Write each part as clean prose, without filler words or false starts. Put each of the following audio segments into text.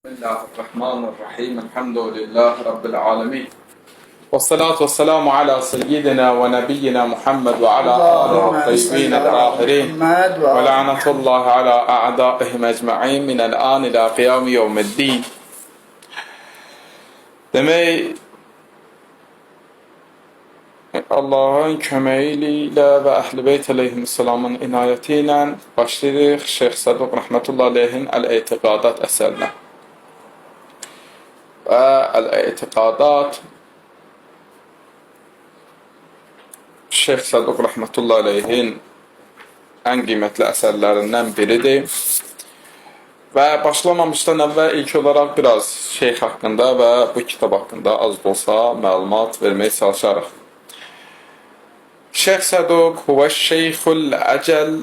بسم الله الرحمن الرحيم الحمد لله رب العالمين والصلاة والسلام على سيدنا ونبينا محمد وعلى آله الطيبين الطاهرين ولعنة الله على أعدائهم أجمعين من الآن إلى قيام يوم الدين. Demək, Allahın köməyi ilə və Əhl-i Beyt əleyhissalamın inayəti ilə başlayırıq Şeyx Səduq rəhmətullahi aleyhin Əl-Etiqadat əsərinə. Və Əl-Etiqadat Şeyx Səduq rəhmətullahi aleyhin ən qiymətli əsərlərindən biridir. Və başlamamışdan əvvəl ilk olaraq biraz şeyx haqqında və bu kitab haqqında az da olsa məlumat verməyə çalışarıq. Şeyx Səduq huvə şeyxul əcəl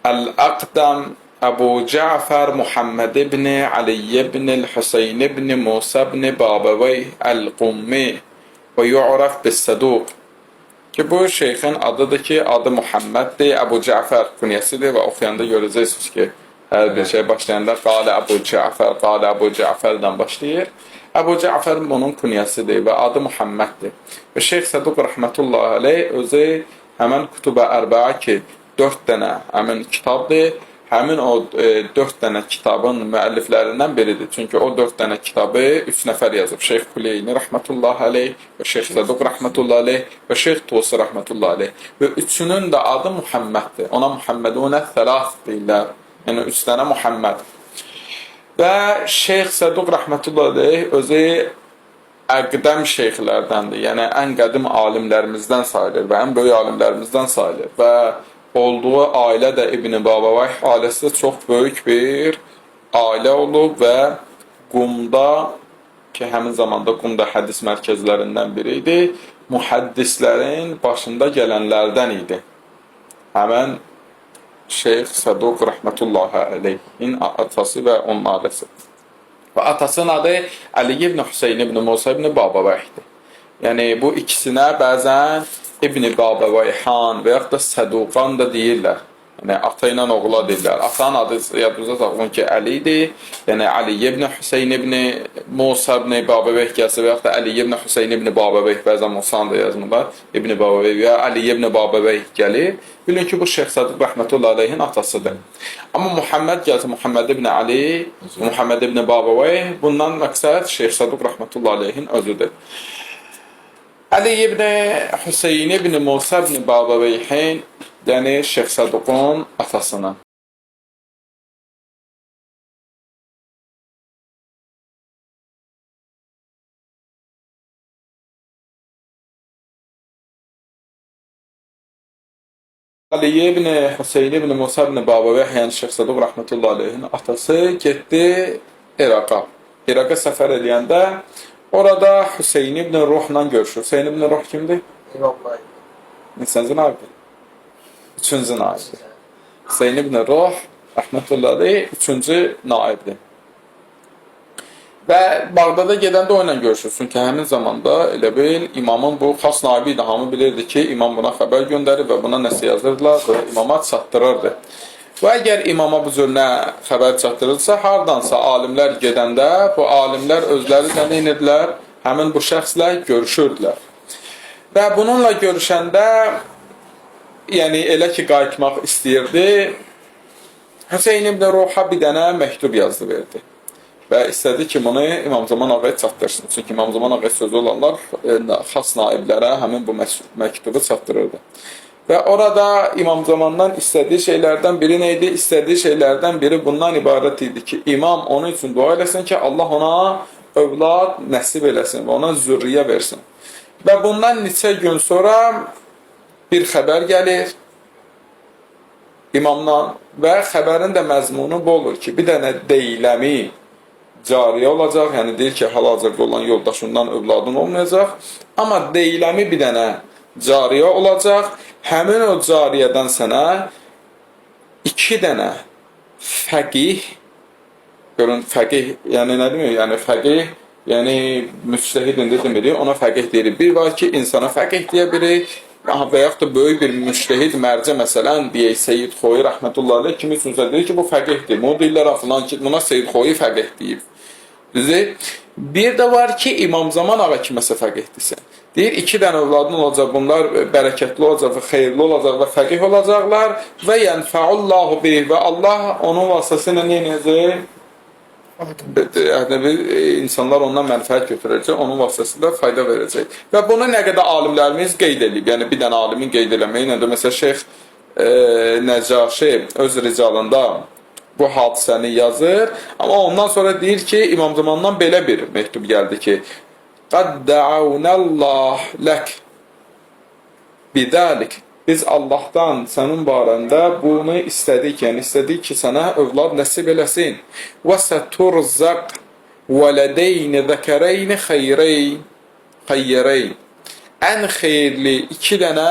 əl-əqdəm Əbu Cəfər Muhammed ibn Ali ibn Hüseyn ibn Musa ibn Babavey əl-Qummi və yu'raf bis-Səduq. Ki bu şeyxin adıdır ki, adı Muhammeddir, Əbu Cəfər künyəsidir və oxuyanda görəcəksiniz ki, hər bir şey başlayanda qalə Əbu Cəfərdən başlayır. Əbu Cəfər onun künyəsidir və adı Muhammeddir. Və Şeyx Səduq rəhmətullahi aleyh özü həmən Kütub-ı Ərbəə ki, 4 dənə həmin kitabdır. Həmin o 4 dənə kitabın müəlliflərindən biridir. Çünki o 4 dənə kitabı 3 nəfər yazıb. Şeyx Kuleyni rəhmətullahi aleyh və Şeyx Səduq rəhmətullahi aleyh və Şeyx Tusi rəhmətullahi aleyh. Və üçünün də adı Muhammeddir. Ona Muhammedunə Thəlath deyirlər. Yəni 3 dənə Muhammed. Və Şeyx Səduq rəhmətullahi aleyh özü əqdəm şeyxlərdəndir. Yəni ən qədim alimlərimizdən sayılır və ən böyük alimlərimizdən sayılır. Və olduğu ailə də İbn-i Babavayh ailəsi də çox böyük bir ailə olub və Qumda, ki həmin zamanda Qumda hədis mərkəzlərindən biri idi, mühəddislərin başında gələnlərdən idi. Həmən Şeyx Səduq rəhmətullahi aleyhin atası və onun ailəsi. Və atasının adı Ali ibn Hüseyn ibn Musa ibn Babavayhdir. Yəni bu ikisinə bəzən İbn-i Babavayhan və yaxud da Səduqan da deyirlər. Yəni, ata ilə oğula deyirlər. Atanın adı yadınıza saxlayın ki, Əlidir. Yəni, Ali ibn Hüseyn ibn Musa ibn Babavayh gəlsə və yaxud da Ali ibn Hüseyn ibn Babavayh, bəzən Musanı da yazmırlar. İbn Babavayh və Ali ibn Babavayh gəlir. Bilin ki, bu Şeyx Səduq rəhmətullahi aleyhin atasıdır. Amma Muhammed gəlsə, Muhammed ibn Ali, Muhammed ibn Babavayh, bundan məqsəd Şeyx Səduq rəhmətullahi aleyhin özüdür. Ali ibn Hüseyn ibn Musa ibn Babavayhin, yəni Şeyx Səduqun atasına. Ali ibn Hüseyn ibn Musa ibn Babavayh, yəni Şeyx Səduq rəhmətullahi aleyhin atası getdi İraqa. İraqa səfər edəndə orada Hüseyn ibn Ruhla görüşür. Hüseyn ibn Ruh kimdir? Neçənci naibdir? 3-cü naibdir. Hüseyn ibn Ruh rəhmətullahi aleyh 3-cü naibdir. Və Bağdada gedəndə o ilə görüşür. Çünki həmin zamanda elə bil imamın bu xas naibi idi. Hamı bilirdi ki, imam buna xəbər göndərir və buna nəsə yazırdılar və imama çatdırırdı. Və əgər imama bu cür nə xəbər çatdırılsa, hardansa alimlər gedəndə, bu alimlər özləri də neynədilər? Həmin bu şəxslə görüşürdülər. Və bununla görüşəndə, yəni elə ki, qayıtmaq istəyirdi, Hüseyn ibn Ruha bir dənə məktub yazdı verdi. Və istədi ki, bunu İmam Zaman ağaya çatdırsın. Çünki İmam Zaman ağaya sözü olanlar xas naiblərə həmin bu məktubu çatdırırdı. Və orada İmam Zamandan istədiyi şeylərdən biri neydi? İstədiyi şeylərdən biri bundan ibarət idi ki, imam onun üçün dua eləsin ki, Allah ona övlad nəsib eləsin və ona zürriyə versin. Və bundan neçə gün sonra bir xəbər gəlir imamdan və xəbərin də məzmunu bu olur ki, bir dənə deyləmi cariyə olacaq, yəni deyir ki, hal-hazırda olan yoldaşından övladın olmayacaq, amma deyləmi bir dənə cariyə olacaq, həmin o cariyədən sənə 2 dənə fəqih, görün fəqih, yəni nə demir? Yəni fəqih, yəni müctəhid indi demirik, ona fəqih deyirik. Bir var ki, insana fəqih deyə birik və yaxud da böyük bir müctəhid mərcə, məsələn, deyək Seyyid Xoyi rəhmətullahi aleyh kimi sözə deyir ki, bu fəqihdir. Bunu deyirlər, filan ki, buna Seyyid Xoyi fəqih deyib. Düzdür? Bir də var ki, İmam Zaman ağa kiməsə fəqihdirsən. Deyir, 2 dənə övladın olacaq, bunlar bərəkətli olacaq və xeyirli olacaq və fəqih olacaqlar və yənfəullahu bih və Allah onun vasitəsilə nə edəcək? Yəni, insanlar ondan mənfəət götürəcək, onun vasitəsilə fayda verəcək. Və bunu nə qədər alimlərimiz qeyd edib, yəni bir dənə alimin qeyd eləməyi, yəni məsələn, Şeyx Nəcaşi öz ricalında bu hadisəni yazır, amma ondan sonra deyir ki, İmam Zamandan belə bir məktub gəldi ki, قَدْ دَعَوْنَ اللّٰهِ لَكْ بِذَٰلِكِ Biz Allahdan sənin barəndə bunu istədik, yəni istədik ki, sənə övlad nəsib eləsin. وَسَتُرْزَقْ وَلَدَيْنِ ذَكَرَيْنِ خَيَّرَيْنِ Ən xeyirli 2 dənə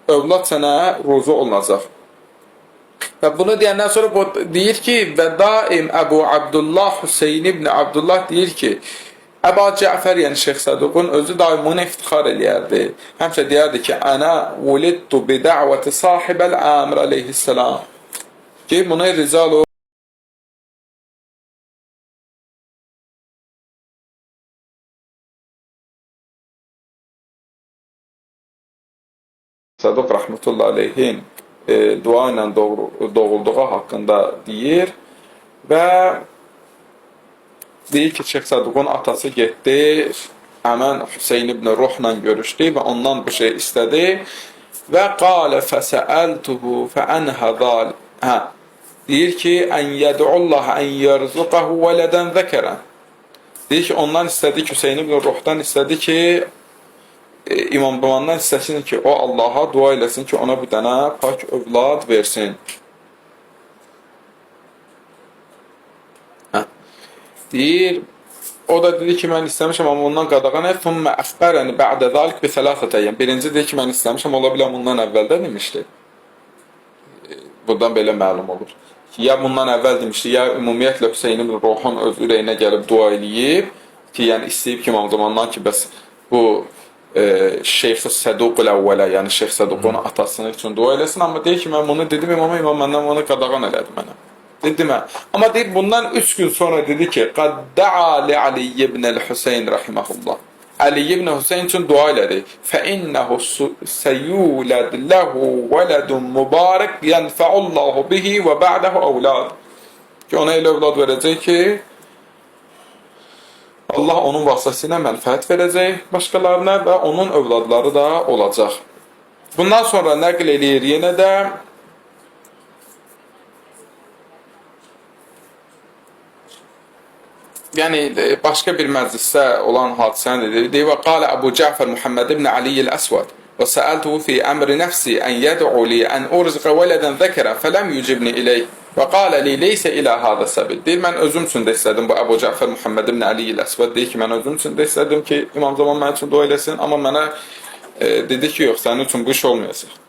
övlad sənə ruzu olunacaq. Və bunu deyəndən sonra deyir ki, və daim Əbu Abdullah Hüseyin ibn Abdullah deyir ki, Əba Cəfər, yəni Şeyx Səduqun özü daim bunu iftixar eləyərdi. Həmçə deyərdi ki, Ənə vulidtu bi də'vəti sahibəl Əmr aleyhisselam. Ki, buna rizal o. Səduq rəhmətullah aleyhin dua ilə doğulduğu haqqında deyir və deyir ki, Şeyx Səduqun atası getdi, həmən Hüseyin ibn Ruhla görüşdü və ondan bu şey istədi və qalə fəsəəltuhu fəənhədal deyir ki, ən yəd'ullah ən yərzuqəhu vələdən zəkərən deyir ki, ondan istədi ki, Hüseyin ibn Ruhdan istədi ki, İmam Zamandan istəsin ki, o Allaha dua eləsin ki, ona bir dənə pak övlad versin. Deyir, o da dedi ki, mən istəmişəm, amma ondan qadağan et, thumma əxbərəni bə'də zalik bi thalathati ayyam. Birinci deyir ki, mən istəmişəm, ola bilər bundan əvvəldə demişdi. Buradan belə məlum olur. Ya bundan əvvəl demişdi, ya ümumiyyətlə Hüseyin ibn Ruhun öz ürəyinə gəlib dua eləyib ki, yəni istəyib ki, İmam Zamandan ki, bəs bu Şeyx Səduqul əvvələ, yəni Şeyx Səduqun atasını üçün dua eləsin, amma deyir ki, mən bunu dedim imama, imam məndən bunu qadağan elədi mənə. Dedimə. Amma deyib, bundan 3 gün sonra dedi ki, قَدْ دَعَى لِعَلِيِّ بْنَ الْحُسَيْنِ رَحِمَهُ اللّٰهِ Ali ibn Hüseyin üçün dua elədi. فَإِنَّهُ سَيُولَدْ لَهُ وَلَدٌ مُبَارِكْ يَنْفَعُ اللّٰهُ بِهِ وَبَعْدَهُ أَوْلَادٍ Ki, ona elə övlad verəcək ki, Allah onun vasitəsilə mənfəət verəcək başqalarına və onun övladları da olacaq. Bundan sonra nəql eləyir yenə də yəni başqa bir məclisdə olan hadisəni dedi. Deyir və qalə Əbu Cəfər Muhammed ibn Aliyyil Əsvad və səəltuhu fi əmri nəfsi ən yəd'u li ən urzqə vələdən zəkərə fələm yücibni iləyh və qalə li leysə ilə hadə səbil. Deyir, mən özüm üçün də istədim. Bu Əbu Cəfər Muhammed ibn Aliyyil Əsvad deyir ki, mən özüm üçün də istədim ki, İmam Zaman mən üçün dua eləsin, amma mənə dedi ki, yox, sənin üçün bu iş olmayacaq.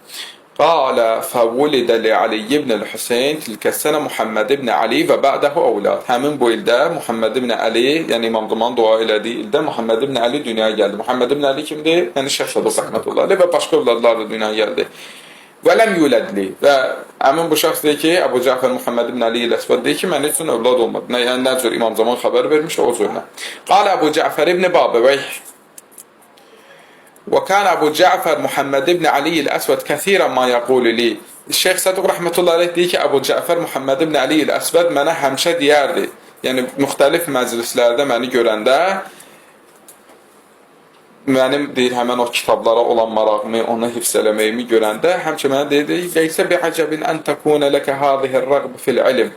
Qalə fəvulidə li Ali ibn Hüseyin tilkə sənə Muhammed ibn Ali və bə'dəhu əvlad. Həmin bu ildə Muhammed ibn Ali, yəni İmam Zaman dua elədiyi ildə Muhammed ibn Ali dünyaya gəldi. Muhammed ibn Ali kimdir? Yəni Şeyx Səduq rəhmətullahi və başqa övladlar da dünyaya gəldi. Və ləm yulədli və həmin bu şəxs deyir ki, Əbu Cəfər Muhammed ibn Ali Əsvad deyir ki, mənim üçün övlad olmadı. Yəni nə cür İmam Zaman xəbər vermişdi o cürlə. Qalə Əbu Cəfər ibn Babaveyh və kan Əbu Cəfər Muhammed ibn Ali Əsvad kəsirən ma yəqulu li. Şeyx Səduq rəhmətullahi deyir ki, Əbu Cəfər Muhammed ibn Ali Əsvad mənə həmişə deyərdi. Yəni müxtəlif məclislərdə məni görəndə mənim deyir, həmən o kitablara olan marağımı, onu hifz eləməyimi görəndə, həmçə mənə deyir, leysə bi'əcəbin ən təkunə ləkə hadihir rəqb fil ilim.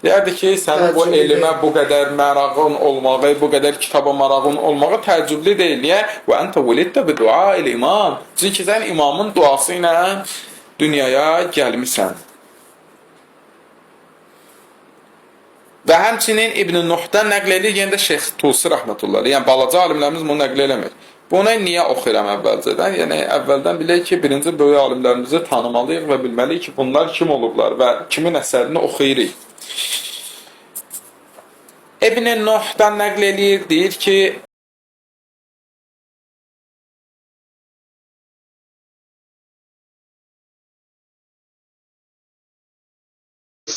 Deyərdi ki, sənin bu elmə bu qədər marağın olmağı, bu qədər kitaba marağın olmağı təəccüblü deyil. Niyə? Və əntə vuliddə bi dua ilə imam. Çünki sən imamın duası ilə dünyaya gəlmişsən. Və həmçinin İbn-i Nuhdan nəql edir, yenə də Şeyx Tusi rəhmətullah. Yəni, balaca alimlərimiz bunu nəql eləmir. Bunu niyə oxuyuram əvvəlcədən? Yəni, əvvəldən bilək ki, birinci böyük alimlərimizi tanımalıyıq və bilməliyik ki, bunlar kim olublar və kimin əsərini oxuyuruq. İbn-i Nuhdan nəql edir, deyir ki,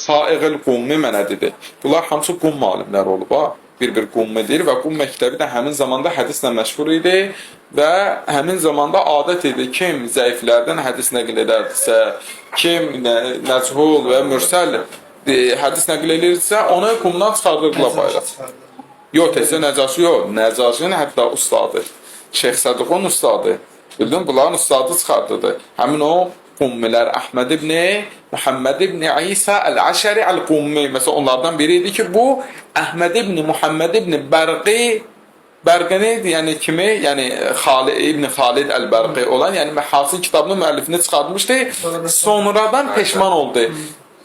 Saiğil Qummi mənə dedi. Bunlar hamısı Qum alimləri olub, ha? bir qummidir və qum məktəbi də həmin zamanda hədislə məşğul idi və həmin zamanda adət idi kim zəiflərdən hədis nəql edərdisə, kim nəchul və mürsəl hədis nəql edirsə, onu qumdan çıxardırdılar bayra. Yox, tezə Nəcəşi yox. Nəcəşinin hətta ustadı. Şeyx Səduqun ustadı. Bildin, bunların ustadı çıxardırdı. Həmin o Qummilər Əhməd ibn Muhammed ibn İsa Əl-Əşəri Əl-Qummi. Məsələn, onlardan biri idi ki, bu Əhməd ibn Muhammed ibn Bərqi neydi? Yəni kimi? Yəni İbn Xalid Əl-Bərqi olan, yəni Məhasin kitabının müəllifini çıxartmışdı. Sonradan peşman oldu.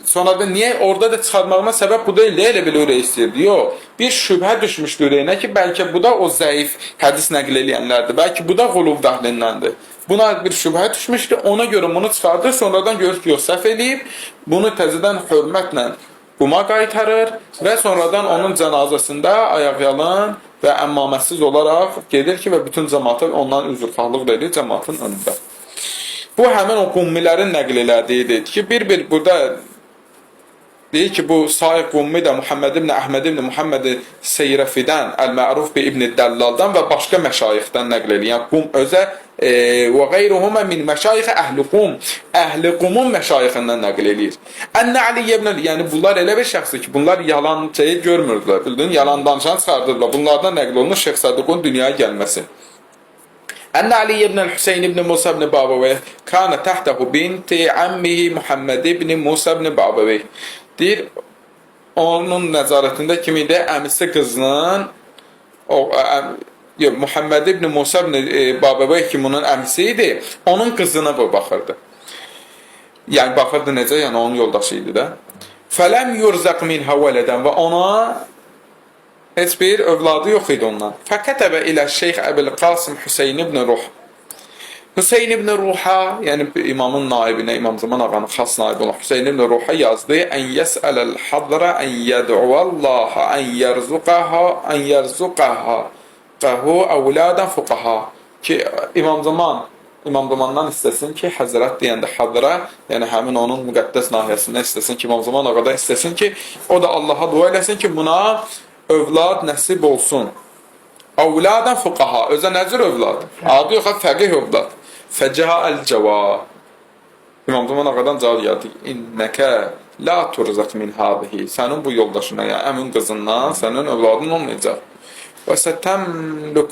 Sonradan niyə orada da çıxartmağıma səbəb bu deyil, elə belə ürək istəyirdi. Yox, bir şübhə düşmüşdü ürəyinə ki, bəlkə bu da o zəif hədis nəql eləyənlərdir. Bəlkə bu da qulub dəhlindəndir. Buna bir şübhə düşmüşdü, ona görə bunu çıxardır, sonradan görür ki, yox, səhv eləyib, bunu təzədən hörmətlə quma qaytarır və sonradan onun cənazəsində ayaqyalın və əmmaməsiz olaraq gedir ki, və bütün cəmaata ondan üzrxahlıq verir cəmaatın önündə. Bu, həmin o qummilərin nəql elədiyidir ki, bir burada deyir ki, bu Saiq Qummi də Muhammed ibn Əhməd ibn Muhammed Seyrəfidən, Əl-Məruf bi İbn Dəllaldan və başqa məşayixdən nəql edir. Yəni, Qum özə və qeyruhumə min məşayixə Əhl-i Qum, Əhl-i Qumun məşayixindən nəql edir. Ənə Aliyyə ibn, yəni bunlar elə bir şəxsdir ki, bunlar yalan şeyi görmürdülər, bildin, yalan danışan çıxardırdılar. Bunlardan nəql olunur Şeyx Səduqun dünyaya gəlməsi. Ənə Aliyyə ibn Hüseyn ibn Musa ibn Babaveyh kanə təhtəhu binti əmmihi Muhammed ibn Musa ibn Babaveyh. Deyir, onun nəzarətində kim idi? Əmisi qızının, Muhammed ibn Musa ibn Babaveyh ki, bunun əmisi idi, onun qızına bu baxırdı. Yəni, baxırdı necə? Yəni, onun yoldaşı idi də. Fələm yurzaq minhə vələdən və ona heç bir övladı yox idi ondan. Fəkətəbə ilə Şeyx Əbil-Qasım Hüseyn ibn Ruh. Hüseyn ibn Ruha, yəni imamın naibinə, İmam Zaman ağanın xas naibi olan Hüseyn ibn Ruha yazdı. Ən yəsələl hadra, ən yəd'uvallaha, ən yərzuqaha, qəhu əvladən fuqaha. Ki, İmam Zamandan istəsin ki, Həzrət deyəndə hadra, yəni həmin onun müqəddəs nahiyəsindən istəsin ki, İmam Zaman ağadan istəsin ki, o da Allaha dua eləsin ki, buna övlad nəsib olsun. Əvladən fuqaha, özə nəcür övlad? Adı yox, fəqih övlad. Fəcəəl cavab. İmam Zaman ağadan cavab gəldi. İnnəkə la turzaq min habihi. Sənin bu yoldaşına, yəni əmin qızından sənin övladın olmayacaq. Və sətəmlük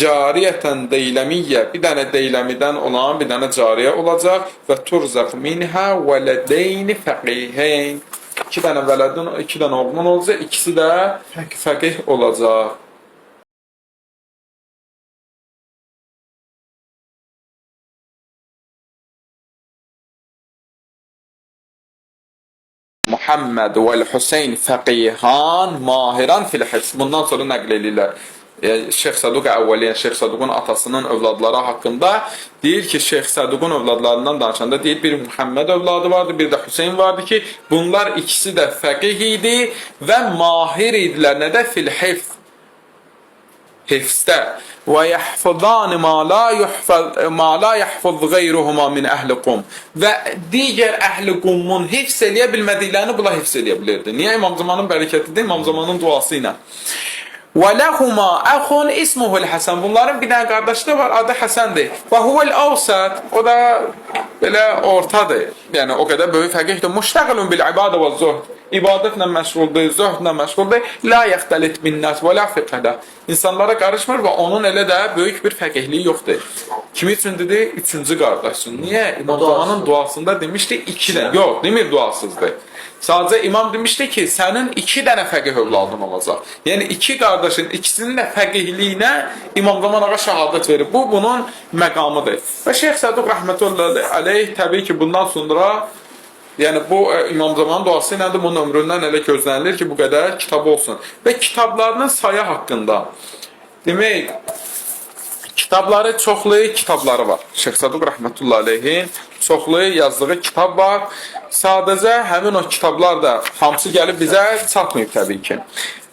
cariyətən deyləmiyyə. Bir dənə deyləmidən olan bir dənə cariyə olacaq. Və turzaq minhə vələdeyni fəqiheyn. İki dənə vələdin, iki dənə oğlun olacaq. İkisi də fəqih olacaq. Muhammed vəl-Hüseyn fəqihan mahiran fil-hifz. Bundan sonra nəql edirlər. Şeyx Səduq əvvəliyyə, Şeyx Səduqun atasının övladları haqqında deyir ki, Şeyx Səduqun övladlarından danışanda deyir, bir Muhammed övladı vardı, bir də Hüseyn vardı ki, bunlar ikisi də fəqih idi və mahir idilər. Nədə? Fil-hifz. Hifzdə. Və yəhfəzani ma la yəhfəz qeyruhuma min əhli qum. Və digər əhli qumun hifz eləyə bilmədiklərini bunlar hifz eləyə bilirdi. Niyə? İmam Zamanın bərəkətidir, İmam Zamanın duası ilə. Və ləhuma əxun ismuhul Həsən. Bunların bir dənə qardaşı da var, adı Həsəndir. Və huvəl avsat. O da belə ortadır. Yəni, o qədər böyük fəqihdir. Müştəqilun bil ibadə və zuhd. İbadətlə məşğuldur, zöhdlə məşğuldur. La yəxtəlit minnət və la fiqhədə. İnsanlara qarışmır və onun elə də böyük bir fəqihliyi yoxdur. Kimi üçün dedi? Üçüncü qardaş üçün. Niyə? İmam Zamanın duasında demişdi, iki dənə. Yox, demir duasızdır. Sadəcə imam demişdi ki, sənin iki dənə fəqih övladın olacaq. Yəni, iki qardaşın ikisinin də fəqihliyinə İmam Zaman ağa şəhadət verir. Bu, bunun məqamıdır. Və Şeyx Səduq rəhmətullahi aleyh təbii ki, bundan sonra yəni, bu İmam Zamanın duası ilə də bunun ömründən elə gözlənilir ki, bu qədər kitab olsun. Və kitablarının sayı haqqında demək, kitabları, çoxlu kitabları var. Şeyx Səduq rəhmətullahi aleyhin çoxlu yazdığı kitab var. Sadəcə həmin o kitablar da hamısı gəlib bizə çatmayıb təbii ki.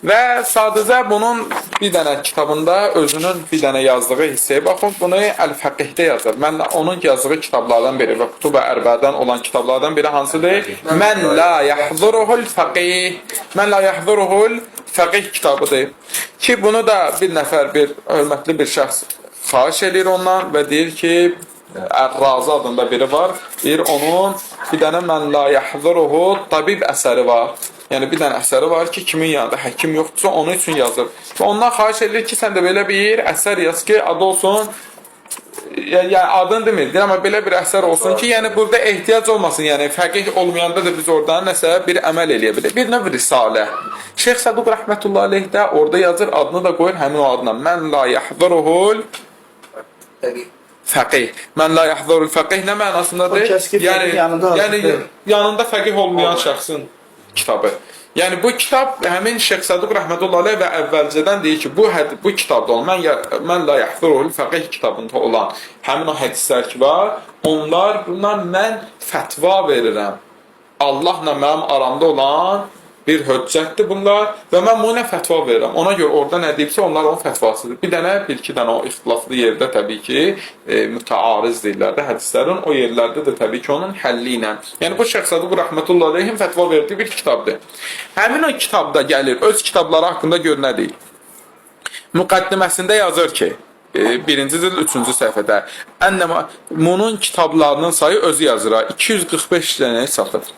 Və sadəcə bunun bir dənə kitabında özünün bir dənə yazdığı hissəyə baxın, bunu Əl-Fəqihdə yazır. Mən onun yazdığı kitablardan biri və Kutub-ı Ərbədən olan kitablardan biri hansıdır? Mən la yahzuruhul fəqih. Mən la yahzuruhul fəqih kitabıdır ki, bunu da bir nəfər, bir hörmətli bir şəxs xahiş edir ondan və deyir ki, Ər-Razi adında biri var. Deyir, onun bir dənə Mən la yəhzuruhu tabib əsəri var. Yəni, bir dənə əsəri var ki, kimin yanında həkim yoxdursa, onun üçün yazır. Və ondan xahiş edir ki, sən də belə bir əsər yaz ki, adı olsun, yəni adını demir, amma belə bir əsər olsun ki, yəni burada ehtiyac olmasın, yəni fəqih olmayanda da biz oradan nəsə bir əməl eləyə bilir. Bir növ risalə. Şeyx Səduq rəhmətullah aleyh də orada yazır, adını da qoyur həmin o adına. Mən la yəhzuruhul fəqih. Mən la yəhzurul fəqih nə mənasındadır? Yəni yanında fəqih olmayan şəxsin kitabı. Yəni bu kitab həmin Şeyx Səduq rəhmətullah aleyh və əvvəlcədən deyir ki, bu kitabda olan mən la yəhzurul fəqih kitabında olan həmin o hədislər ki var, bunlar mən fətva verirəm. Allahla mənim aramda olan bir höccətdir bunlar və mən buna fətva verirəm. Ona görə orada nə deyibsə, onlar onun fətvasıdır. Bir iki dənə o ixtilaflı yerdə təbii ki, mütəariz deyirlər də hədislərin, o yerlərdə də təbii ki, onun həlli ilə. Yəni, bu Şeyx Səduq rəhmətullah aleyhin fətva verdiyi bir kitabdır. Həmin o kitabda gəlir, öz kitabları haqqında gör nə deyil. Müqəddiməsində yazır ki, 1-ci cild 3-cü səhifədə, bunun kitablarının sayı özü yazır, 245 dənə çatır.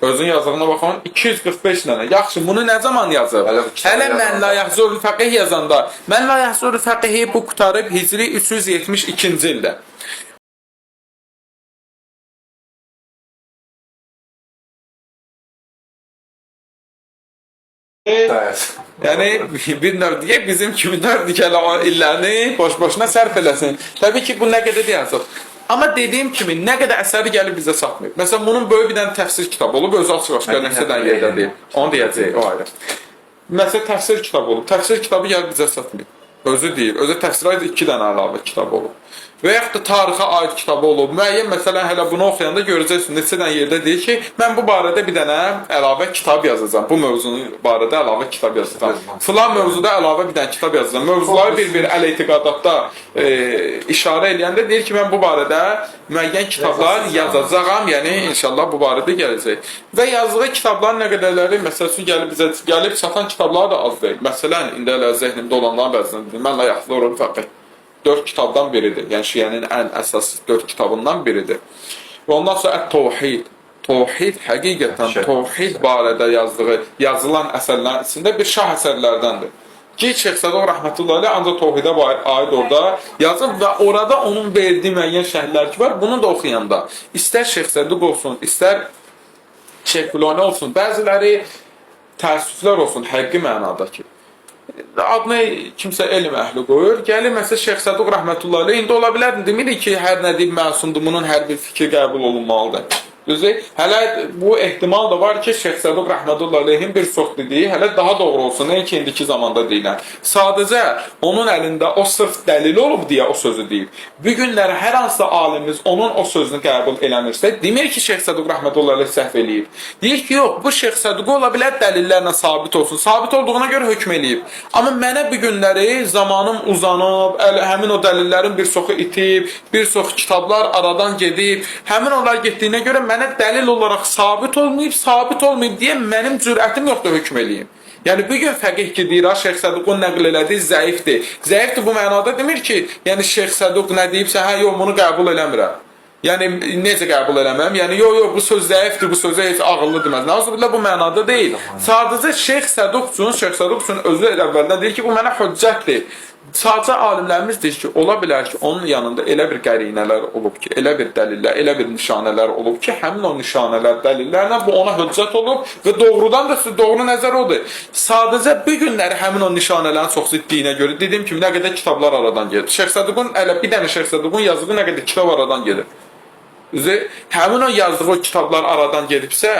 Özün yazdığına baxın, 245 dənə. Yaxşı, bunu nə zaman yazır? Hələ Mən la yəhzurul fəqih yazanda. Mən la yəhzurul fəqihi bu qutarıb Hicri 372-ci ildə. Yəni, bir növ deyək, bizim kimi növ illərini boş-boşuna sərf eləsin. Təbii ki, bu nə qədər yazır. Amma dediyim kimi, nə qədər əsəri gəlib bizə satmayıb. Məsələn, bunun böyük bir dənə təfsir kitabı olub, özü açıq-aşkar nəsədən yerdə deyil. Onu deyəcək, o ayrı. Məsələn, təfsir kitabı olub, təfsir kitabı gəlib bizə satmayıb. Özü deyil, özü təfsirə aid 2 dənə əlavə kitabı olub. Və yaxud da tarixə aid kitabı olub. Müəyyən, məsələn, hələ bunu oxuyanda görəcəksiniz, neçə dənə yerdə deyir ki, mən bu barədə bir dənə əlavə kitab yazacağam. Bu mövzunun barədə əlavə kitab yazacağam. Filan mövzuda əlavə bir dənə kitab yazacağam. Mövzuları bir-bir əl-etiqadatda işarə eləyəndə deyir ki, mən bu barədə müəyyən kitablar yazacağam, yəni inşallah bu barədə gələcək. Və yazdığı kitabların nə qədərləri, məsələn, gəlib çatan kitablar da az deyil. Məsələn, indi hələ zehnimdə olanların bəzindən mən la yəhzurul fəqih. 4 kitabdan biridir. Yəni Şiənin ən əsas 4 kitabından biridir. Və ondan sonra Ət-Təvhid. Təvhid həqiqətən təvhid barədə yazılan əsərlərin içində bir şah əsərlərdəndir. Ki, Şeyx Səduq rəhmətullah aleyh ancaq təvhidə aid orada yazıb və orada onun verdiyi müəyyən şərhlər ki var, bunu da oxuyanda istər Şeyx Səduq olsun, istər Şeyx Fülani olsun, bəziləri təəssüflər olsun, həqqi mənadakı. Adını kimsə elm əhli qoyur. Gəlir, məsələn, Şeyx Səduq rəhmətullah aleyh, indi ola bilər, demirik ki, hər nə deyib məsumdur, bunun hər bir fikir qəbul olunmalıdır. Düzdür? Hələ bu ehtimal da var ki, Şeyx Səduq rəhmətullah aleyhin bir çox dediyi hələ daha doğru olsun, nə ki, indiki zamanda deyilən. Sadəcə onun əlində o sırf dəlil olub deyə o sözü deyib. Bu günlər hər hansı alimimiz onun o sözünü qəbul eləmirsə, demir ki, Şeyx Səduq rəhmətullah aleyh səhv eləyib. Deyir ki, yox, bu Şeyx Səduq ola bilər dəlillərlə sabit olsun. Sabit olduğuna görə hökm eləyib. Amma mənə bu günləri zamanım uzanıb, həmin o dəlillərin bir çoxu itib, bir çox kitablar aradan gedib, həmin onlar getdiyinə görə mənə dəlil olaraq sabit olmayıb deyə mənim cürətim yoxdur hökm eləyim. Yəni, bugün fəqih ki, deyir, Şeyx Səduqun nəql elədiyi zəifdir. Zəifdir bu mənada demir ki, yəni Şeyx Səduq nə deyibsə, hə, yox, bunu qəbul eləmirəm. Yəni, necə qəbul eləməm? Yəni, yox, bu söz zəifdir, bu sözə heç ağıllı deməz. Nəzəbillah, bu mənada deyil. Sadəcə Şeyx Səduq üçün özü əvvəldən deyir ki, bu mənə hüccətdir. Sadəcə alimlərimiz deyir ki, ola bilər ki, onun yanında elə bir qərinələr olub ki, elə bir dəlillər, elə bir nişanələr olub ki, həmin o nişanələr, dəlillərlə bu ona hüccət olub və doğrudan da doğru nəzər odur. Sadəcə bu günləri həmin o nişanələrin çox ziddiyinə görə dediyim kimi nə qədər kitablar aradan gedir. Şeyx Səduqun, bir dənə Şeyx Səduqun yazdığı nə qədər kitab aradan gedir. Həmin o yazdığı o kitablar aradan gedibsə,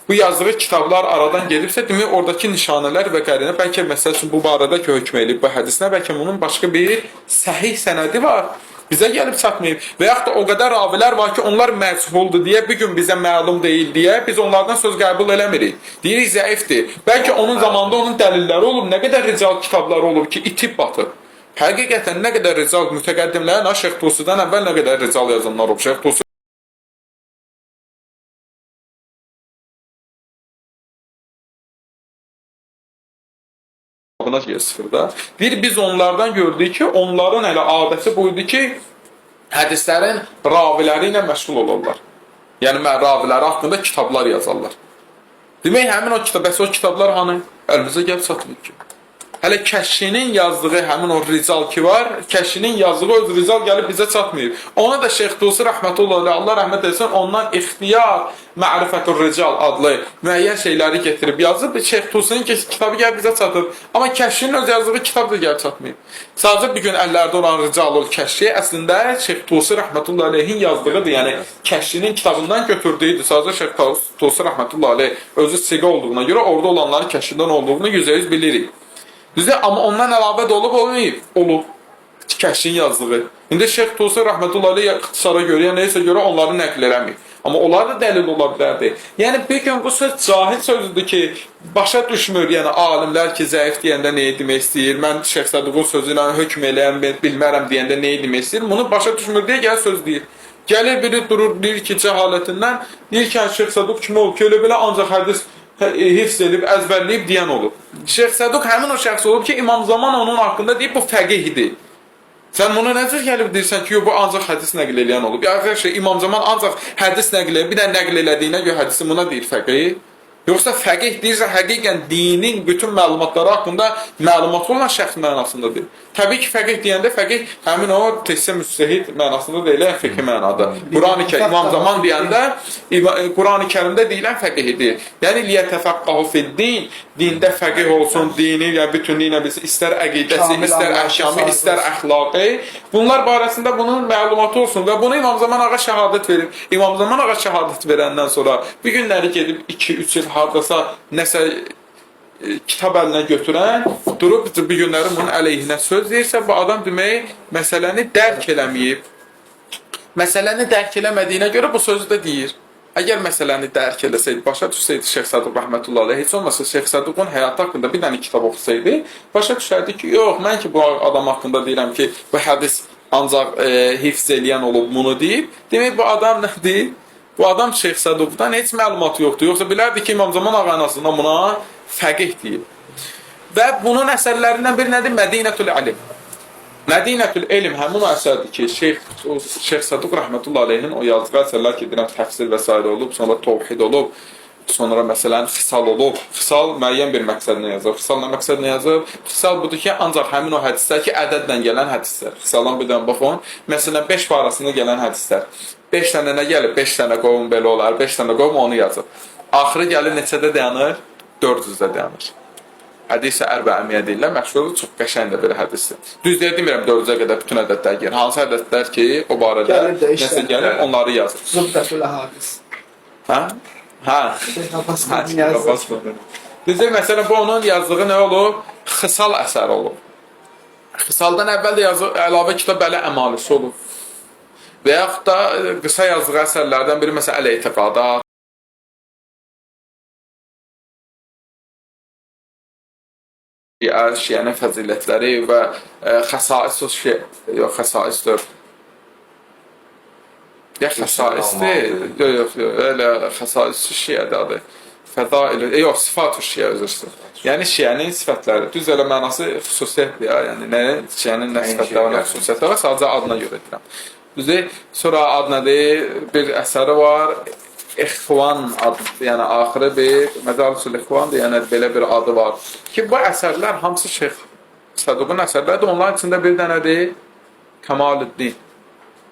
bu yazdığı kitablar aradan gedibsə, demək, oradakı nişanələr və qərinə, bəlkə məsəl üçün bu barədə ki, hökm eləyib bu hədisinə, bəlkə bunun başqa bir səhih sənədi var, bizə gəlib çatmayıb. Və yaxud da o qədər ravilər var ki, onlar məchuldur deyə, bir gün bizə məlum deyil deyə, biz onlardan söz qəbul eləmirik. Deyirik, zəifdir. Bəlkə onun zamanında onun dəlilləri olub, nə qədər rical kitabları olub ki, itib batıb. Həqiqətən nə qədər rical mütəqəddimlərin, Şeyx Tusidən əvvəl nə qədər rical yazanlar olub. Şeyx Tusi buna geçir də. Biz onlardan gördük ki, onların elə adəti buydu ki, hədislərin raviləri ilə məşğul olurlar. Yəni, raviləri haqqında kitablar yazarlar. Demək, həmin o kitab, bəs o kitablar hanı? Əlimizə gəlib satmıyor ki. Hələ Kəşfinin yazdığı həmin o rical ki var, Kəşfinin yazdığı öz rical gəlib bizə çatmıyor. Ona da Şeyx Tusi rəhmətullah, Allah rəhmət etsin, ondan İxtiyar Ma'rifatur Rical adlı müəyyən şeyləri getirib yazıb. Şeyx Tusinin kitabı gəlib bizə çatır. Amma Kəşfinin öz yazdığı kitab da gəlib çatmıyor. Sadəcə bir gün əllərdə olan Ricalul Kəşfi əslində Şeyx Tusi rəhmətullah aleyhin yazdıqıdır. Yəni Kəşfinin kitabından götürdüyüdür. Sadəcə Şeyx Tusi rəhmətullah aleyh özü siqa olduğuna görə orada olanların Kəşfindən olduğunu %100 bilirik. Düzdür, amma ondan əlavə də olub, olmayıb. Olub. Kəşfin yazdığı. İndi Şeyx Tusi rəhmətullah aleyh ixtisara görə, ya neysə görə onları nəql eləmir. Amma onlar da dəlil ola bilərdi. Yəni, bir gün bu söz cahil sözüdür ki, başa düşmür, yəni alimlər ki, zəif deyəndə neyi demək istəyir, mən Şeyx Səduqun sözü ilə hökm eləyəm, bilmərəm deyəndə neyi demək istəyir, bunu başa düşmür deyə gəl söz deyir. Gəlir biri durur, deyir ki, cəhalətindən, deyir ki, Şeyx Səduq kimi olub ki, elə belə ancaq hədis hifz edib, əzbərləyib deyən olub. Şeyx Səduq həmin o şəxs olub ki, İmam Zaman onun haqqında deyib, bu fəqihdir. Sən buna necə gəlib deyirsən ki, bu ancaq hədis nəql eləyən olub. Ya arkadaşlar, İmam Zaman ancaq hədis nəql eləyir, bir də nəql elədiyinə görə hədisi buna deyir fəqih. Yoxsa fəqih deyirsə, həqiqən dinin bütün məlumatları haqqında məlumatı olan şəxs mənasındadır. Təbii ki, fəqih deyəndə fəqih həmin o təhsə müstəhid mənasında deyilən fəqih mənada. Qur'an-ı Kərim, İmam Zaman deyəndə Qur'an-ı Kərimdə deyilən fəqihidir. Yəni, liyətəfəqqahu fid-din, dində fəqih olsun, dini, yəni bütünlüyünə bilsin, istər əqidəsi, istər əhkamı, istər əxlaqı. Bunlar barəsində bunun məlumatı olsun və bunu İmam Zaman ağa şəhadət verir. İmam Zaman ağa şəhadət verəndən sonra bir günləri gedib 2-3 il hardasa nəsə kitab əlinə götürən, durub bir günləri bunun əleyhinə söz deyirsə, bu adam demək, məsələni dərk eləməyib. Məsələni dərk eləmədiyinə görə bu sözü də deyir. Əgər məsələni dərk eləsəydi, başa düşsəydi Şeyx Səduq rəhmətullah aleyh, heç olmasa Şeyx Səduqun həyatı haqqında bir dənə kitab oxusaydı, başa düşərdi ki, yox, mən ki, bu adam haqqında deyirəm ki, bu hədis ancaq hifz eləyən olub bunu deyib. Demək, bu adam nə deyib? Bu adam Şeyx Səduqdan heç məlumatı yoxdur. Yoxsa bilərdi ki, İmam Zaman ağa anasından buna fəqih deyib. Və bunun əsərlərindən biri nədir? Mədinətül Əlim. Mədinətül Elm həmin o əsərdir ki, Şeyx Səduq rəhmətullah aleyhin o yazdığı əsərlər ki, deyirəm, təfsir və s. olub, sonra tovhid olub, sonra məsələn, xisal olub. Xisal müəyyən bir məqsədlə yazıb. Xisal nə məqsədlə yazıb? Xisal budur ki, ancaq həmin o hədislər ki, ədədlə gələn hədislər. Xisaldan bir dənə baxın. Məsələn, 5 parasında gələn hədislər. 5 dənə nə gəlib? 5 dənə qovum belə olar, 5 dənə qovum onu yazıb. Axırı gəlir neçədə dayanır? 400-də dayanır. Hədis-i ərbəəmiyyə deyirlər, məşhurdur, çox qəşəngdir belə hədisdir. Düzdür, demirəm 400-ə qədər bütün ədədlər gəlir. Hansı ədədlər ki, o barədə nəsə gəlir, onları yazır. Zubdətül Hədis. Hə? Hə. Düzdür, məsələn, bu onun yazdığı nə olub? Xisal əsəri olub. Xisaldan əvvəl də əlavə kitab belə əmalisi olub. Və yaxud da qısa yazdığı əsərlərdən biri, məsələn, Əl-Etiqadat, şiənin fəzilətləri və xəsaisdir, yox, xəsaisdir. Ya xəsaisdir, yox, elə xəsaisdir şiədir adı. Fədail, yox, sifatü şiə özürsün. Yəni şiənin sifətləri, düz elə mənası xüsusiyyətdir ya, yəni şiənin nə sifətləri var, xüsusiyyətləri var, sadəcə adına görə edirəm. Düzdür, sonra ad nədir, bir əsəri var, İxvan adı, yəni axırı bir Məcalisul İxvandır, yəni belə bir adı var ki, bu əsərlər hamısı Şeyx Səduqun əsərlərdir, onların içində bir dənədir Kəmaluddin.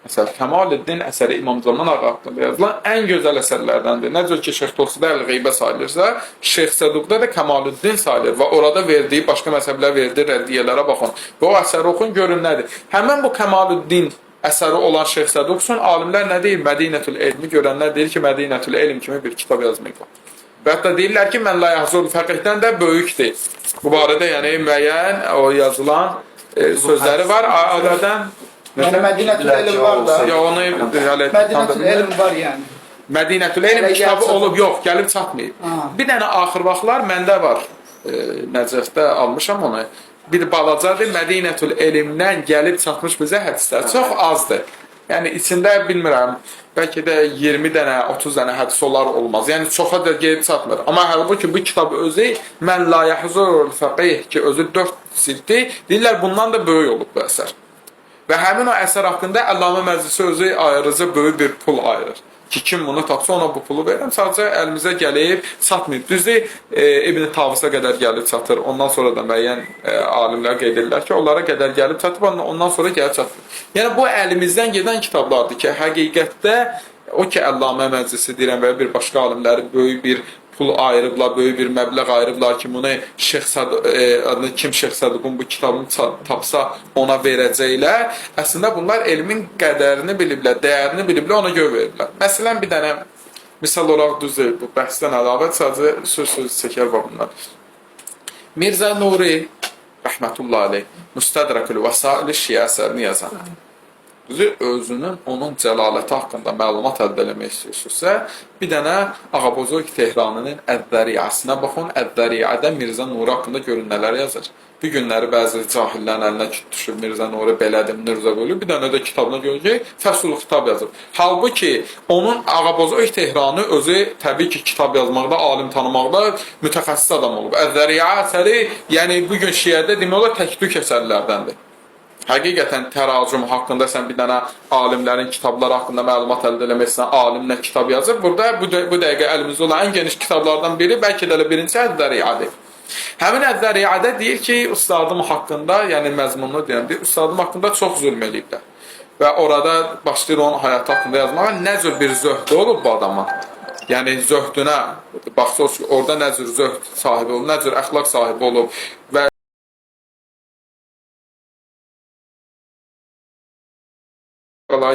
Məsələn, Kəmaluddin əsəri İmam Zaman ağa haqqında yazılan ən gözəl əsərlərdəndir. Nə cür ki, Şeyx Tusidə Əl-Qeybə sayılırsa, Şeyx Səduqda da Kəmaluddin sayılır və orada verdiyi, başqa məsələlər verdiyi rəddiyələrə baxın və o əsəri oxun, görün nədir. Həmən bu Kəmaluddin əsəri olan Şeyx Səduq üçün alimlər nə deyir? Mədinətül Elmi görənlər deyir ki, Mədinətül Elm kimi bir kitab yazmayıb. Və hətta deyirlər ki, mən la yahzul fəqihdən də böyükdir. Bu barədə yəni müəyyən o yazılan sözləri var. Alədən Yəni Mədinətül Elm var da. Ya onu Mədinətül Elm var yəni. Mədinətül Elm kitabı olub, yox, gəlib çatmayıb. Bir dənə axır vaxtlar məndə var. Nəcəfdə almışam onu. Bir balacadır, Mədinətül Elmdən gəlib çatmış bizə hədislər. Çox azdır. Yəni içində bilmirəm, bəlkə də 20 dənə, 30 dənə hədis olar olmaz. Yəni çoxa da gedib çatmır. Amma halbuki bu kitab özü Mən la yahzurul faqih ki, özü 4 ciltdir. Deyirlər bundan da böyük olub bu əsər. Və həmin o əsər haqqında Əllamə Məclisi özü ayrıca böyük bir pul ayırır. Ki, kim bunu tapsa ona bu pulu verirəm. Sadəcə əlimizə gəlib çatmayıb. Düzdür, İbn Tavusa qədər gəlib çatır. Ondan sonra da müəyyən alimlər qeyd edirlər ki, onlara qədər gəlib çatıb, ondan sonra gəlib çatır. Yəni, bu əlimizdən gedən kitablardır ki, həqiqətdə o ki, Əllamə Məclisi deyirəm və bir başqa alimləri böyük bir pul ayırıblar, böyük bir məbləğ ayırıblar ki, bunu kim Şeyx Səduqun bu kitabını tapsa ona verəcəklər. Əslində bunlar elmin qədərini biliblər, dəyərini biliblər, ona görə veriblər. Məsələn, bir dənə misal olaraq düzdür, bu bəhsdən əlavə sadəcə söz çəkər var bunlar. Mirzə Nuri, rəhmətullah aleyh, Müstədrəkül Vəsail Şiə əsərini yazan. Özünün, onun cəlaləti haqqında məlumat əldə eləmək istəyirsinizsə, bir dənə Ağabozoq Tehranının Əd-Dəriyəsinə baxın. Əd-Dəriyədə Mirzə Nuri haqqında görün nələr yazır. Bir günləri bəzi cahillərin əlinə düşüb Mirzə Nuri belədir, Mirzə bölü. Bir dənə də kitabına görür ki, Fəsul kitab yazıb. Halbuki onun Ağabozoq Tehranı özü təbii ki, kitab yazmaqda, alim tanımaqda mütəxəssis adam olub. Əd-Dəriyə əsəri, yəni bu gün Şiədə demək olar tək-tük əsərlərdəndir. Həqiqətən təracüm haqqında sən bir dənə alimlərin kitabları haqqında məlumat əldə eləməksən, alim nə kitab yazır. Burada bu dəqiqə əlimizdə olan ən geniş kitablardan biri, bəlkə də birinci Əd-Dəriyədir. Həmin Əd-Dəriyədə deyir ki, ustadım haqqında, yəni məzmununu deyirəm, deyir, ustadım haqqında çox zülm eləyiblər. Və orada başlayır onun həyatı haqqında yazmağa, nə cür bir zöhdü olub bu adama. Yəni zöhdünə, baxsaq orada nə cür zöhd sahibi olub, nə cür əxlaq sahibi olub və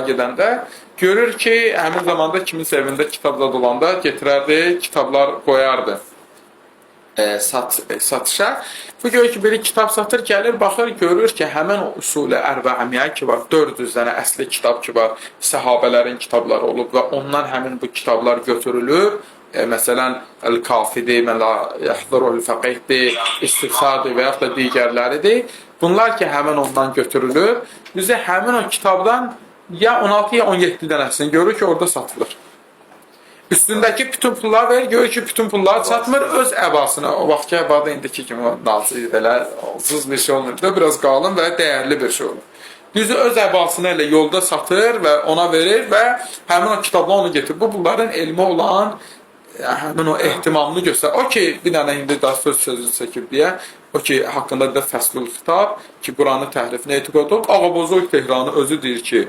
gedəndə görür ki, həmin zamanda kiminsə evində kitab zad olanda getirərdi, kitablar qoyardı satışa. Bu görür ki, biri kitab satır, gəlir, baxır, görür ki, həmən o usulü ərbəəmiyə ki var, 400 dənə əsli kitab ki var, səhabələrin kitabları olub və ondan həmin bu kitablar götürülür. Məsələn, Əl-Kafidi, Mən la yahzurul faqihdir, İstifsadi və yaxud da digərləridir. Bunlar ki, həmin ondan götürülür. Bizə həmin o kitabdan ya 16 ya 17 dənəsini görür ki, orada satılır. Üstündəki bütün pullar verir, görür ki, bütün pullar çatmır öz əbasına. O vaxt ki, əbada indiki kimi nazı belə ucuz bir şey olmur. Biraz qalın və dəyərli bir şey olur. Düzü öz əbasına ilə yolda satır və ona verir və həmin o kitabla onu getirir. Bu, bunların elmi olan həmin o ehtimamını göstərir. O ki, bir dənə indi daha sözü çəkib deyə, o ki, haqqında da Fəslul Xitab ki, Quranı təhrifini etiqad olub. Ağabozoq Tehranı özü deyir ki,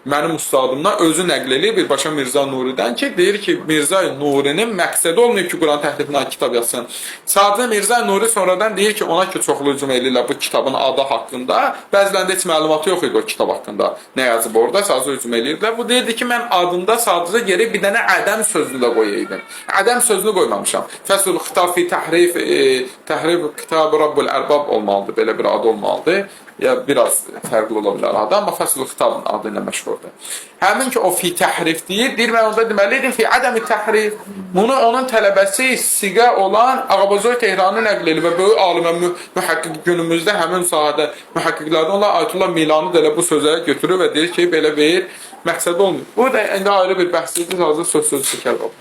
mənim ustadımdan özü nəql eləyir birbaşa Mirzə Nuridən ki, deyir ki, Mirzə Nurinin məqsədi olmayıb ki, Quran təhrifindən kitab yazsın. Sadəcə Mirzə Nuri sonradan deyir ki, ona ki, çoxlu hücum eləyirlər bu kitabın adı haqqında. Bəzilərində heç məlumatı yox idi o kitab haqqında. Nə yazıb orada, sadəcə hücum eləyirlər. Bu deyirdi ki, mən adında sadəcə geri bir dənə ədəm sözünü də qoyaydım. Ədəm sözünü qoymamışam. Fəsul Xitab fi Təhrif Kitab Rabbul Ərbab olmalıdır, belə bir adı olmalıdır. Ya biraz fərqli ola bilər adı, amma Fəsul Xitabın adı ilə məşhurdur. Həmin ki, o fi təhrif deyir, mən onda deməliydim fi ədəmi təhrif. Bunu onun tələbəsi siqə olan Ağabozoq Tehranı nəql edir və böyük alimə mühəqqiq günümüzdə həmin sahədə mühəqqiqlərdən olan Ayətullah Milani də elə bu sözə götürür və deyir ki, belə bir məqsəd olmuyor. Bu da indi ayrı bir bəhsdir, sadəcə söz çəkər oldu.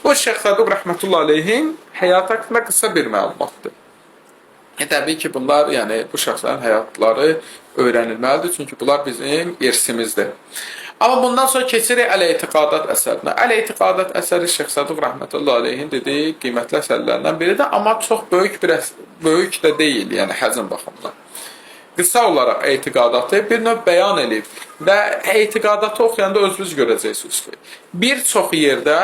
Bu Şeyx Səduq rəhmətullahi aleyhin həyat haqqında qısa bir məlumatdır. Təbii ki, bunlar, yəni bu şəxslərin həyatları öyrənilməlidir, çünki bunlar bizim irsimizdir. Amma bundan sonra keçirik Əl-Etiqadat əsərinə. Əl-Etiqadat əsəri Şeyx Səduq rəhmətullahi aleyhin dediyi qiymətli əsərlərindən biridir, amma çox böyük də deyil, yəni həcm baxımından. Qısa olaraq etiqadatı bir növ bəyan edib və etiqadatı oxuyanda özünüz görəcəksiniz ki, bir çox yerdə,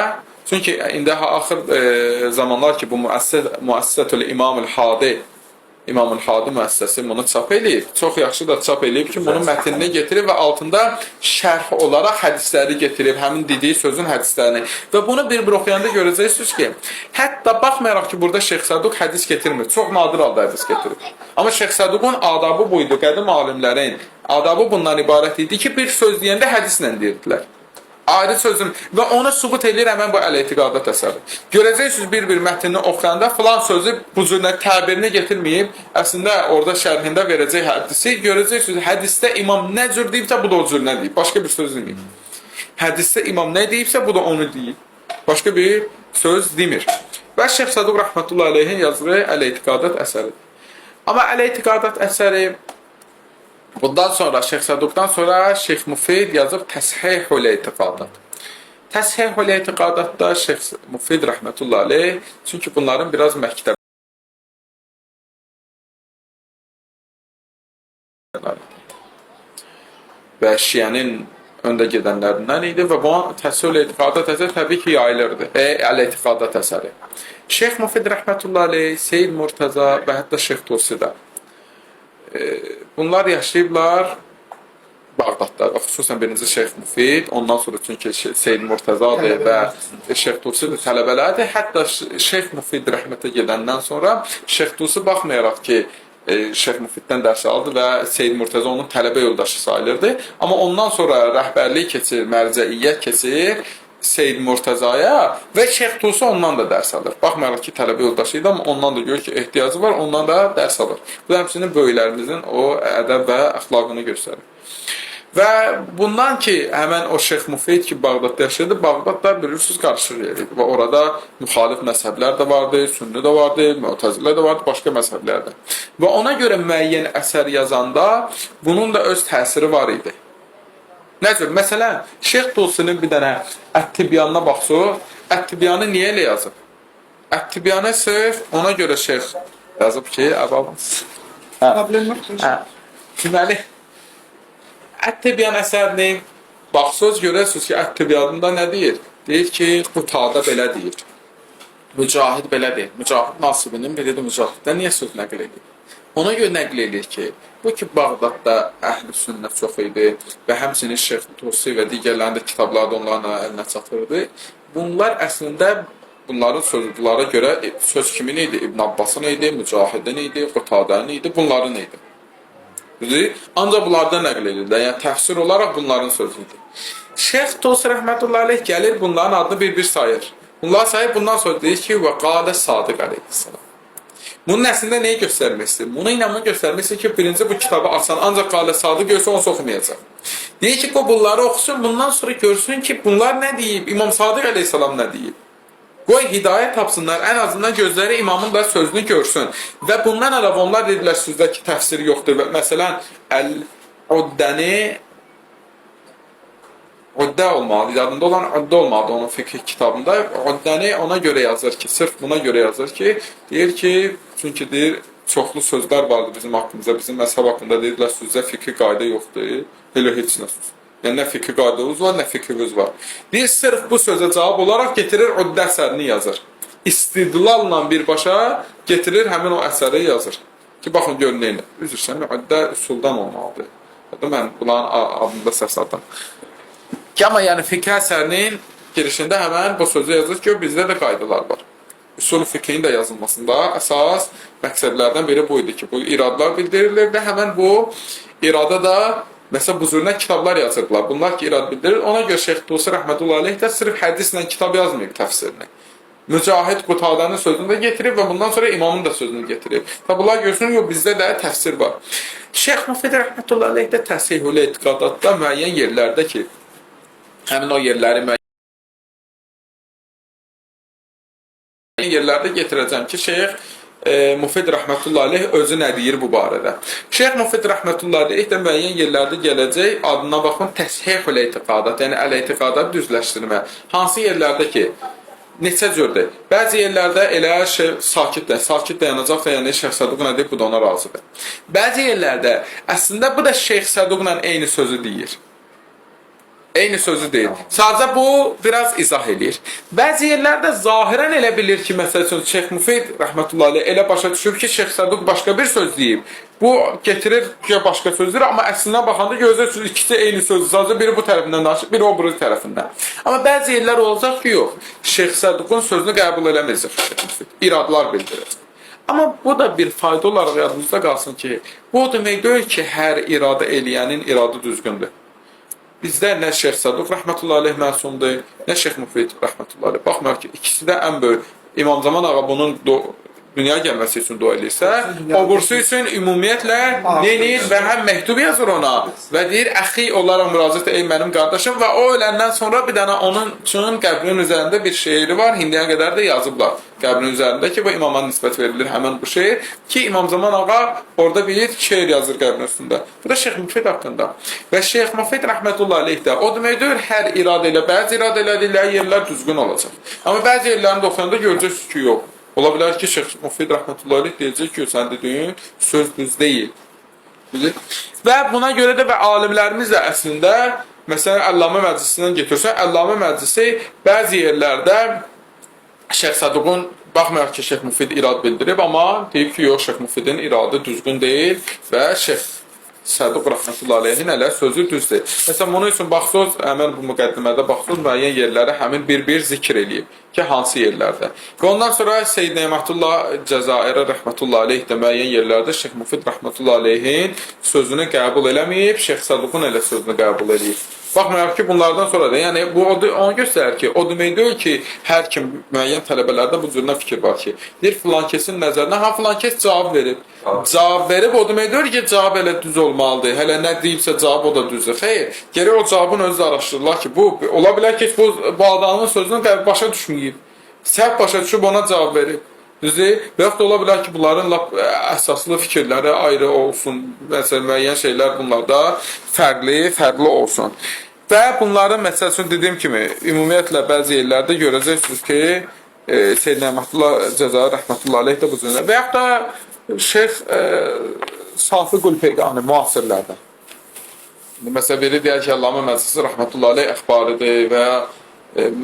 çünki indi axır zamanlar ki, bu Müəssisətül İmam-ül Hadi İmam-ül Hadi müəssisəsi bunu çap eləyib. Çox yaxşı da çap eləyib ki, bunun mətnini getirib və altında şərh olaraq hədisləri getirib, həmin dediyi sözün hədislərini. Və bunu bir-bir oxuyanda görəcəksiniz ki, hətta baxmayaraq ki, burada Şeyx Səduq hədis getirmir. Çox nadir halda hədis getirib. Amma Şeyx Səduqun adabı buydu, qədim alimlərin adabı bundan ibarət idi ki, bir söz deyəndə hədislə deyirdilər. Ayrı sözüm və ona sübut edir həmən bu əl-etiqadat əsəri. Görəcəksiniz bir-bir mətnini oxuyanda filan sözü bu cür təbirini getirməyib, əslində orada şərhində verəcək hədisi, görəcəksiniz hədisdə imam nə cür deyibsə, bu da o cür nə deyib. Başqa bir söz deməyib. Hədisdə imam nə deyibsə, bu da onu deyib. Başqa bir söz demir. Və Şeyx Saduq rəhmətullahi aleyhin yazdığı əl-etiqadat əsəridir. Amma əl-etiqadat əsəri bundan sonra, Şeyx Saduqdan sonra Şeyx Mufid yazıb Təshihul Etiqadat. Təshihul Etiqadatda Şeyx Mufid rəhmətullahi aleyh, çünki bunların biraz məktəb və Şiənin öndə gedənlərindən idi və bu Təshihul Etiqadat əsəri təbii ki, yayılırdı. Əl-Etiqadat əsəri. Şeyx Mufid rəhmətullahi aleyh, Seyyid Murtaza və hətta Şeyx Tusi də bunlar yaşayıblar Bağdadda. Xüsusən birinci Şeyx Mufid, ondan sonra çünki Seyyid Murtazadır və Şeyx Tusi də tələbələrdir. Hətta Şeyx Mufid rəhmətə gedəndən sonra Şeyx Tusi baxmayaraq ki, Şeyx Mufiddən dərs aldı və Seyyid Murtaza onun tələbə yoldaşı sayılırdı. Amma ondan sonra rəhbərlik keçir, mərcəiyyət keçir Seyyid Murtazaya və Şeyx Tusi ondan da dərs alır. Baxmayaraq ki, tələbə yoldaşı idi, amma ondan da görür ki, ehtiyacı var, ondan da dərs alır. Bu həmçinin böyüklərimizin o ədəb və əxlaqını göstərir. Və bundan ki, həmən o Şeyx Mufid ki, Bağdadda yaşayırdı, Bağdadda bilirsiniz qarışıq yer idi və orada müxalif məzhəblər də vardı, sünni də vardı, mütəzilə də vardı, başqa məzhəblər də. Və ona görə müəyyən əsər yazanda bunun da öz təsiri var idi. Necə? Məsələn, Şeyx Tusinin bir dənə Ət-Tibyanına baxsaq, Ət-Tibyanı niyə elə yazıb? Ət-Tibyanı sırf ona görə Şeyx yazıb ki, əbabımız. Deməli, Ət-Tibyan əsərini baxsaq, görərsiniz ki, Ət-Tibyanında nə deyir? Deyir ki, Qutada belə deyir. Mücahid belə deyir. Mücahid Nasibinin biridir Mücahiddən niyə söz nəql edir? Ona görə nəql edir ki, bu ki, Bağdadda əhl-i sünnət çox idi və həmçinin Şeyx Tusi və digərlərində kitablarda onların əlinə çatırdı. Bunlar əslində bunların sözlara görə söz kimin idi? İbn Abbasın idi, Mücahidin idi, Qutadənin idi, bunların idi. Ancaq bunlardan nəql edirlər, yəni təfsir olaraq bunların sözü idi. Şeyx Tusi rəhmətullahi aleyh gəlir, bunların adını bir-bir sayır. Bunlar sayır, bundan sonra deyir ki, və qalə Sadiq aleyhissalam. Bunun əslində nəyi göstərmək istəyir? Bunu inanma göstərmək istəyir ki, birinci bu kitabı açan, ancaq qalə Sadiq görsə, onu oxumayacaq. Deyir ki, bunları oxusun, bundan sonra görsün ki, bunlar nə deyib, İmam Sadiq aleyhissalam nə deyib. Qoy hidayət tapsınlar, ən azından gözləri imamın da sözünü görsün. Və bundan əlavə onlar dedilər, sözdəki təfsiri yoxdur. Və məsələn, Əl-Uddəni Uddə olmalı, yadında olan Uddə olmalı onun fiqh kitabında. Uddəni ona görə yazır ki, sırf buna görə yazır ki, deyir ki, çünki deyir, çoxlu sözlər vardı bizim haqqımızda, bizim məzhəb haqqında deyirlər, sözdə fiqh qayda yoxdur, elə heç nə söz. Yəni, nə fiqh qaydamız var, nə fiqhimiz var. Deyir, sırf bu sözə cavab olaraq getirir, Uddə əsərini yazır. İstidlalla birbaşa getirir, həmin o əsəri yazır. Ki, baxın, görün neynə. Üzrsən, Uddə üsuldan olmalıdır. Mən bunların adında səs adım. Amma yəni fiqh əsərinin girişində həmən bu sözü yazır ki, bizdə də qaydalar var. Üsul fiqhin də yazılmasında əsas məqsədlərdən biri bu idi ki, bu iradlar bildirilir və həmən bu irada da, məsələn, bu zürünə kitablar yazırdılar. Bunlar ki, irad bildirir. Ona görə Şeyx Tusi rəhmətullahi aleyh də sırf hədislə kitab yazmayıb təfsirini. Mücahid Qutadənin sözünü də getirib və bundan sonra imamın da sözünü getirib. Və bunlar görsün, bizdə də təfsir var. Şeyx Mufid rəhmətullahi aleyh də Təshihul Etiqadatda müəyyən yerlərdə ki, həmin o yerləri müəyyən yerlərdə getirəcəm ki, Şeyx Mufid rəhmətullahi aleyh özü nə deyir bu barədə. Şeyx Mufid rəhmətullahi aleyh də müəyyən yerlərdə gələcək, adına baxın, Təshihul Etiqadat, yəni əl-etiqadat düzləşdirmə. Hansı yerlərdə ki, neçə cürdür? Bəzi yerlərdə elə sakit dayanacaq da, yəni Şeyx Saduq nə deyib, bu da ona razıdır. Bəzi yerlərdə əslində bu da Şeyx Saduqla eyni sözü deyir. Eyni sözü deyil. Sadəcə bu biraz izah edir. Bəzi yerlərdə zahirən elə bilir ki, məsəl üçün Şeyx Mufid rəhmətullahi aleyh elə başa düşüb ki, Şeyx Saduq başqa bir söz deyib. Bu getirir ki, başqa sözdür, amma əslində baxanda gözlərsiniz ikisi eyni sözdür. Sadəcə biri bu tərəfindən danışır, biri o biri tərəfindən. Amma bəzi yerlər olacaq ki, yox. Şeyx Saduqun sözünü qəbul eləməyəcək Şeyx Mufid. İradlar bildirir. Amma bu da bir fayda olaraq yadınızda qalsın ki, bu demək deyil ki, hər iradə eləyənin iradı düzgündür. bizdə nə Şeyx Saduq rəhmətullahi aleyh məsumdur, nə Şeyx Müfid rəhmətullahi aleyh. Baxmayaq ki, ikisi də ən böyük. İmam Zaman ağa bunun dünya gəlməsi üçün dua edirsə, o bursu üçün ümumiyyətlə neyir və həm məktub yazır ona və deyir, əxi olaraq müraciət ey mənim qardaşım və o öləndən sonra bir dənə onun üçün qəbrinin üzərində bir şeiri var, hindiyə qədər də yazıblar qəbrinin üzərində ki, bu imama nisbət verilir həmin bu şeir ki, İmam Zaman ağa orada bir şeir yazır qəbrin üstündə. Bu da Şeyx Müfid haqqında və Şeyx Müfid rəhmətullahi aleyh də o demək deyil, hər iradə ilə, bəzi iradə elədikləri yerlər düzgün olacaq. Amma bəzi yerlərində oxuyanda görəcəksiniz ki, yox. Ola bilər ki, Şeyx Müfid rəhmətullahi aleyh deyəcək ki, sən dediyin söz düz deyil. Və buna görə də və alimlərimiz də əslində, məsələn, Əllamə Məclisindən getirsə, Əllamə Məclisi bəzi yerlərdə Şeyx Saduqun, baxmayaq ki, Şeyx Müfid irad bildirib, amma deyib ki, yox, Şeyx Müfidin iradı düzgün deyil və Şeyx Saduq rəhmətullahi aleyhin elə sözü düzdür. Məsələn, bunun üçün baxsınız, həmən bu müqəddimədə baxsınız, müəyyən yerləri həmin bir-bir zikr eləyib ki, hansı yerlərdə. Və ondan sonra Seyyid Neymətullah Cəzairi rəhmətullahi aleyh də müəyyən yerlərdə Şeyx Müfid rəhmətullahi aleyhin sözünü qəbul eləməyib, Şeyx Saduqun elə sözünü qəbul eləyib. Baxmayaq ki, bunlardan sonra da, yəni bu onu göstərir ki, o demək deyil ki, hər kim müəyyən tələbələrdə bu cürünə fikir var ki, deyir filan kesin nəzərinə, filan kes cavab verib. Cavab verib, o demək deyil ki, cavab elə düz olmalıdır. Hələ nə deyibsə cavab o da düzdür. Xeyr, gərək o cavabın özü araşdırırlar ki, bu ola bilər ki, bu adamın sözünü başa düşməyib. Səhv başa düşüb ona cavab verib. Düzdür? Və yaxud da ola bilər ki, bunların əsaslı fikirləri ayrı olsun. Məsələn, müəyyən şeylər bunlarda fərqli olsun. Və bunların, məsəl üçün dediyim kimi, ümumiyyətlə bəzi yerlərdə görəcəksiniz ki, Seyyid Neymətullah Cəzairi rəhmətullahi aleyh də bu cürlə. Və yaxud da Şeyx Safi Qulpeyqani müasirlərdən. Məsələn, biri deyək ki, Əllamə Məclisi rəhmətullahi aleyh əxbarıdır və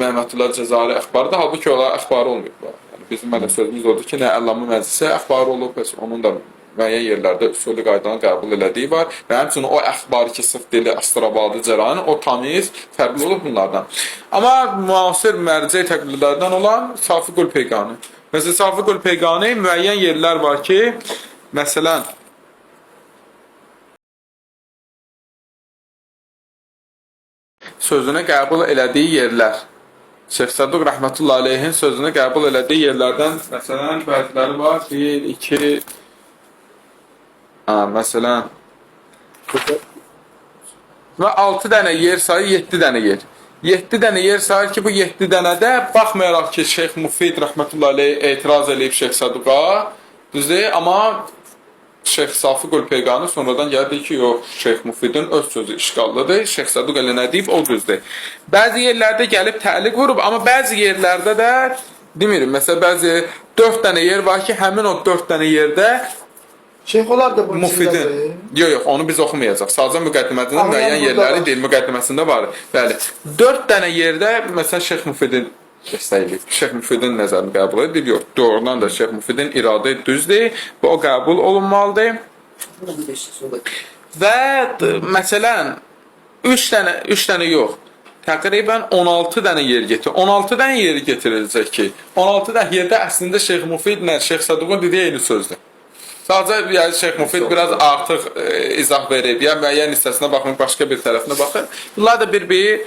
Neymətullah Cəzairi əxbarıdır. Halbuki onlar əxbarı olmayıblar. Bizim mənim sözümüz odur ki, nə Əllamə Məclisi əxbarı olub, onun da müəyyən yerlərdə usulü qaydanı qəbul elədiyi var və həmçinin o əxbarı ki, sırf dili Əstirabadı cərayını, o tamiz fərqli olub bunlardan. Amma müasir mərcə təqlidlərdən olan Safi Qulpeyqani. Məsələn, Safi Qulpeyqani müəyyən yerlər var ki, məsələn, sözünü qəbul elədiyi yerlər. Şeyx Saduq rəhmətullahi aleyhin sözünü qəbul elədiyi yerlərdən, məsələn, bəziləri var, 1, 2, məsələn, və 6 dənə yer sayır, 7 dənə yer. 7 dənə yer sayır ki, bu 7 dənədə baxmayaraq ki, Şeyx Müfid rəhmətullahi aleyh etiraz eləyib Şeyx Saduqa, düzdür, amma Şeyx Safi Qulpeyqani sonradan gəldi ki, yox, Şeyx Müfidin öz sözü işqallıdır, Şeyx Saduq elə nə deyib, o düzdür. Bəzi yerlərdə gəlib təliq vurub, amma bəzi yerlərdə də, demirim, məsələn, bəzi 4 dənə yer var ki, həmin o 4 dənə yerdə Şeyxolar da bu Müfidin. Yox, onu biz oxumayacaq. Sadəcə müqəddiməsində müəyyən yerləri deyil, müqəddiməsində var. Bəli. 4 dənə yerdə, məsələn, Şeyx Müfidin dəstəkləyib. Şeyx Müfidin nəzərini qəbul edib, yox, doğrudan da Şeyx Müfidin iradə düzdür və o qəbul olunmalıdır. Və məsələn, 3 dənə yox, təqribən 16 dənə yer getirir. 16 dənə yeri getiriləcək ki, 16 dənə yerdə əslində Şeyx Müfid nə, Şeyx Saduqun dediyi eyni sözdür. Sadəcə, yəni Şeyx Müfid biraz artıq izah verib, ya müəyyən hissəsinə baxın, başqa bir tərəfinə baxın. Bunlar da bir-bir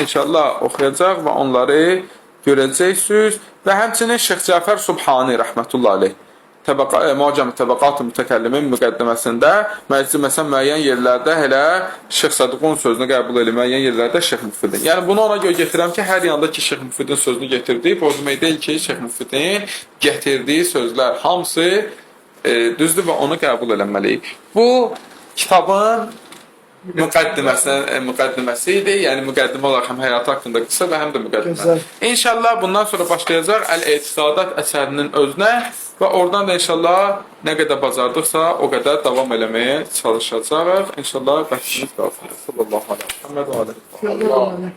inşallah oxuyacaq və onları görəcəksiniz. Və həmçinin Şeyx Cəfər Subhani rəhmətullahi aleyh Mucam Təbəqat-ı Mütəkəllimin müqəddiməsində məsələn müəyyən yerlərdə elə Şeyx Saduqun sözünü qəbul edilib, müəyyən yerlərdə Şeyx Müfidin. Yəni bunu ona görə gətirəm ki, hər yanda ki Şeyx Müfidin sözünü gətirdiyi, o demək deyil ki, Şeyx Müfidin gətirdiyi sözlər hamısı düzdür və onu qəbul eləməliyik. Bu kitabın müqəddiməsi idi. Yəni müqəddimə olaraq həm həyatı haqqında qısa və həm də müqəddimə. İnşallah bundan sonra başlayacaq Əl-Etiqadat əsərinin özünə və oradan da inşallah nə qədər bacardıqsa o qədər davam eləməyə çalışacağıq. İnşallah bəxtimiz qalsın. Sallallahu aleyhi və səlləm.